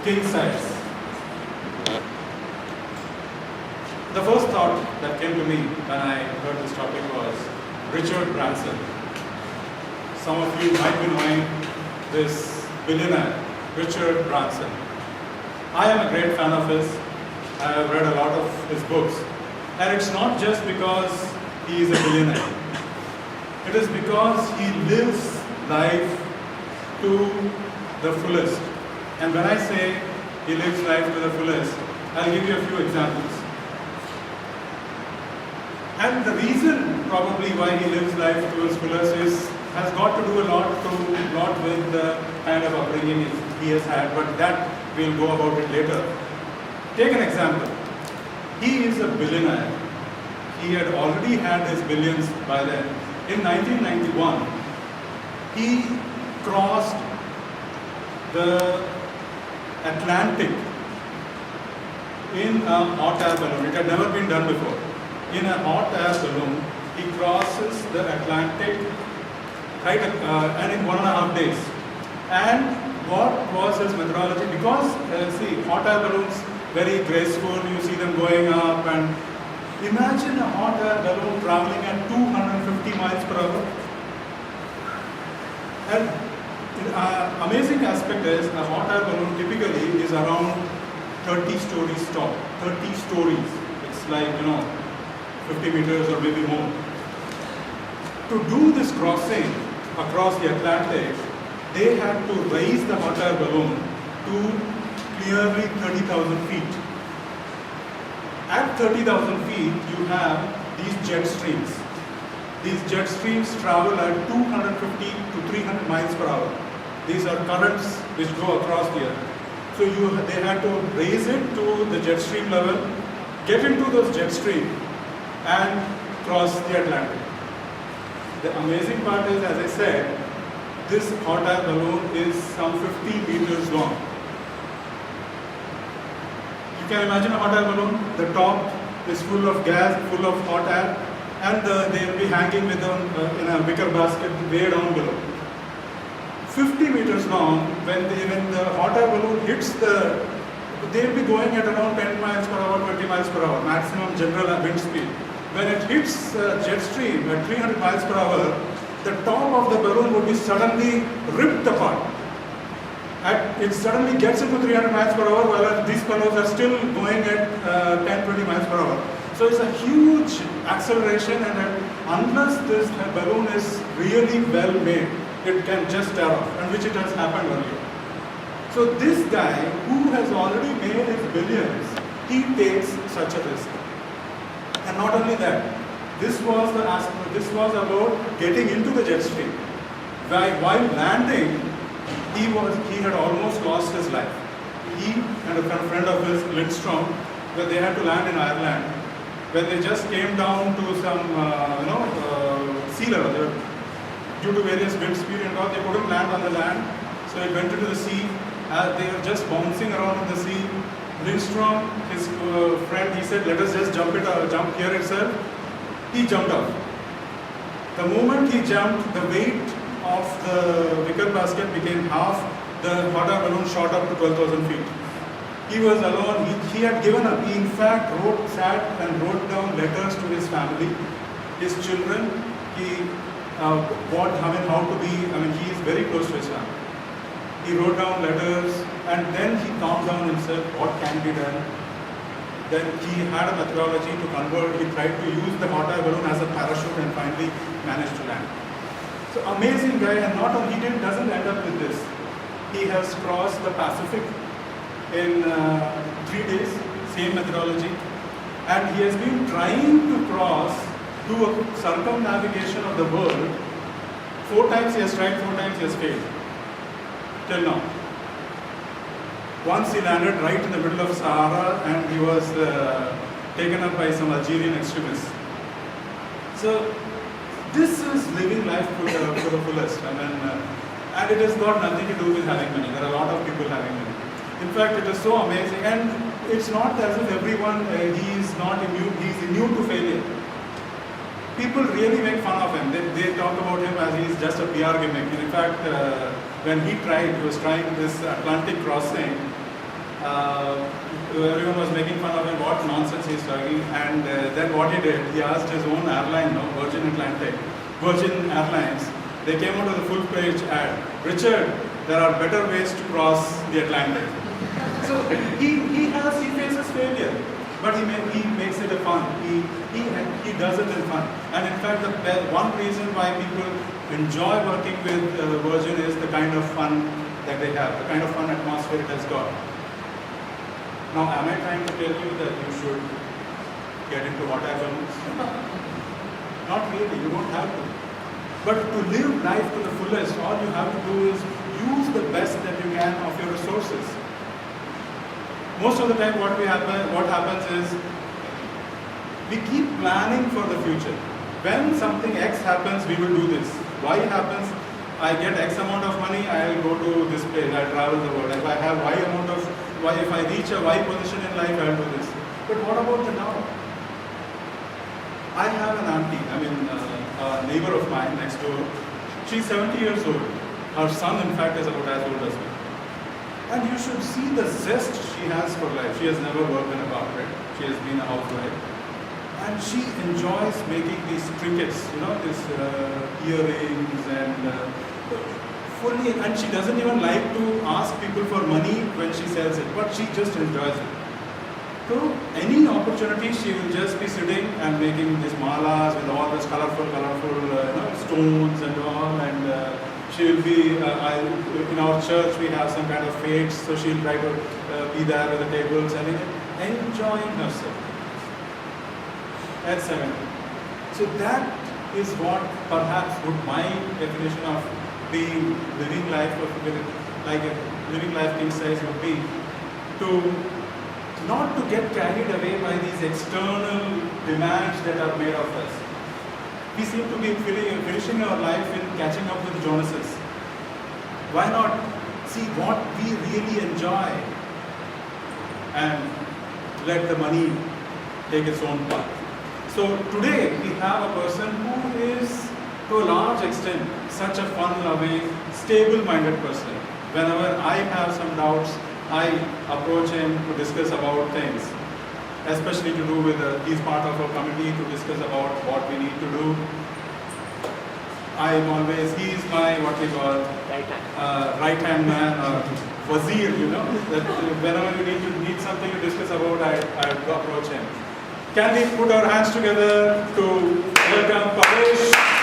king size. The first thought that came to me when I heard this topic was Richard Branson. Some of you might be knowing this billionaire, Richard Branson. I am a great fan of his. I have read a lot of his books. And it's not just because he is a billionaire. It is because he lives life to the fullest. And when I say he lives life to the fullest, I'll give you a few examples. And the reason probably why he lives life to his fullest has got to do a lot with the kind of upbringing he has had, but that we'll go about it later. Take an example. He is a billionaire. He had already had his billions by then. In 1991, he crossed the Atlantic in a hot air balloon. It had never been done before. In a hot air balloon, he crosses the Atlantic right, and in 1.5 days. And what was his methodology? Because, see, hot air balloons, very graceful, you see them going up, and imagine a hot air balloon traveling at 250 miles per hour. And the amazing aspect is, a hot air balloon typically is around 30 stories tall. 30 stories. It's like, 50 meters or maybe more. To do this crossing across the Atlantic, they had to raise the hot air balloon to nearly 30,000 feet. At 30,000 feet, you have these jet streams. These jet streams travel at 250 to 300 miles per hour. These are currents which go across the earth. So they had to raise it to the jet stream level, get into those jet streams, and cross the Atlantic. The amazing part is, as I said, this hot air balloon is some 50 meters long. You can imagine a hot air balloon. The top is full of gas, full of hot air, and they'll be hanging with them in a wicker basket way down below. 50 meters long. When the hot air balloon hits they'll be going at around 10 miles per hour, 20 miles per hour, maximum general wind speed. When it hits jet stream at 300 miles per hour, the top of the balloon would be suddenly ripped apart. It suddenly gets into 300 miles per hour, while these balloons are still going at 10-20 miles per hour. So it's a huge acceleration, and unless this balloon is really well made, it can just tear off, and which it has happened earlier. So this guy, who has already made his billions, he takes such a risk. And not only that, this was about getting into the jet stream. While landing, he had almost lost his life. He and a friend of his, Lindstrom, where they had to land in Ireland, when they just came down to some sea level. Due to various wind speed and all, they couldn't land on the land, so it went into the sea. They were just bouncing around in the sea. Lindstrom, his friend, he said, "Let us just jump here itself." He jumped off. The moment he jumped, the weight of the wicker basket became half. The hot air balloon shot up to 12,000 feet. He was alone. He had given up. He in fact sat and wrote down letters to his family, his children. He he is very close to his family. He wrote down letters, and then he calmed down himself, what can be done. Then he had a methodology to convert. He tried to use the hot air balloon as a parachute and finally managed to land. So amazing guy, and not only doesn't end up with this. He has crossed the Pacific in 3 days, same methodology, and he has been trying to do a circumnavigation of the world. 4 times he has tried, 4 times he has failed. Till now. Once he landed right in the middle of Sahara, and he was taken up by some Algerian extremists. So this is living life to the fullest. And it has got nothing to do with having money. There are a lot of people having money. In fact, it is so amazing, and it's not as if everyone he is immune to failure. People really make fun of him. They talk about him as he's just a PR gimmick. And in fact, when he was trying this Atlantic crossing, everyone was making fun of him, what nonsense he's talking, and then what he did, he asked his own airline, no, Virgin Airlines, they came out with a full-page ad. Richard, there are better ways to cross the Atlantic. So he faces failure, but he makes it a fun. He does it in fun. And in fact, one reason why people enjoy working with Virgin is the kind of fun that they have, the kind of fun atmosphere it has got. Now, am I trying to tell you that you should get into hot air balloons? Not really, you don't have to. But to live life to the fullest, all you have to do is use the best that you can of your resources. Most of the time what happens is, we keep planning for the future. When something X happens, we will do this. Y happens, I get X amount of money, I will go to this place, I will travel the world. If I have Y amount of if I reach a Y position in life, I will do this. But what about the now? I have an auntie, a neighbor of mine next door. She's 70 years old. Her son, in fact, is about as old as me. And you should see the zest she has for life. She has never worked in a corporate. She has been a housewife. And she enjoys making these trinkets, these earrings and fully, and she doesn't even like to ask people for money when she sells it, but she just enjoys it. So any opportunity, she will just be sitting and making these malas with all this colorful stones and all, and she will be, in our church we have some kind of fates, so she will try to be there with the tables and enjoying herself at 70. So that is what perhaps would my definition of being living life like a living life king size would be, to not to get carried away by these external demands that are made of us. We seem to be finishing our life in catching up with Jonases. Why not see what we really enjoy and let the money take its own path? So today we have a person who is, to a large extent, such a fun-loving, stable-minded person. Whenever I have some doubts, I approach him to discuss about things, especially to do with, he's part of a committee to discuss about what we need to do. He's my, right-hand man, wazir, that whenever you need something to discuss about, I approach him. Can we put our hands together to welcome Paresh?